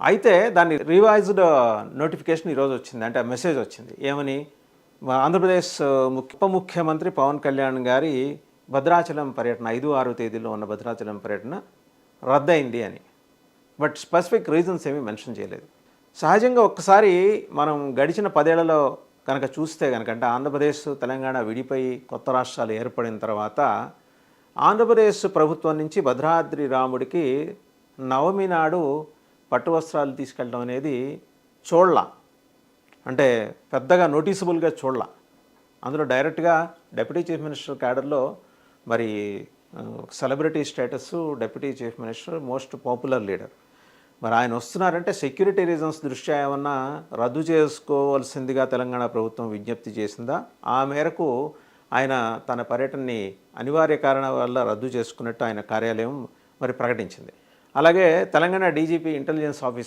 అయితే దాన్ని revised notification ఈరోజు వచ్చింది. అంటే మెసేజ్ వచ్చింది. ఏమని? ఆంధ్రప్రదేశ్ ఉప ముఖ్యమంత్రి పవన్ కళ్యాణ్ గారి భద్రాచలం పర్యటన 5, 6 తేదీలో ఉన్న భద్రాచలం పర్యటన రద్దయింది అని. బట్ స్పెసిఫిక్ రీజన్స్ ఏమీ మెన్షన్ చేయలేదు. సహజంగా ఒక్కసారి మనం గడిచిన 10 ఏళ్లలో కనుక చూస్తే కనుక, అంటే ఆంధ్రప్రదేశ్ తెలంగాణ విడిపోయి కొత్త రాష్ట్రాలు ఏర్పడిన తర్వాత ఆంధ్రప్రదేశ్ ప్రభుత్వం నుంచి భద్రాద్రి రాముడికి నవమి నాడు పట్టు వస్త్రాలు తీసుకెళ్ళడం అనేది చూడలా. అంటే పెద్దగా నోటీసబుల్గా చూడలా. అందులో డైరెక్ట్గా డిప్యూటీ చీఫ్ మినిస్టర్ క్యాడర్లో మరి celebrity status, deputy chief minister, most popular leader. మరి ఆయన వస్తున్నారంటే సెక్యూరిటీ రీజన్స్ దృష్ట్యా ఏమన్నా రద్దు చేసుకోవాల్సిందిగా తెలంగాణ ప్రభుత్వం విజ్ఞప్తి చేసిందా? ఆ మేరకు ఆయన తన పర్యటనని అనివార్య కారణాల వల్ల రద్దు చేసుకున్నట్టు ఆయన కార్యాలయం మరి ప్రకటించింది. అలాగే తెలంగాణ డీజీపీ ఇంటెలిజెన్స్ ఆఫీసర్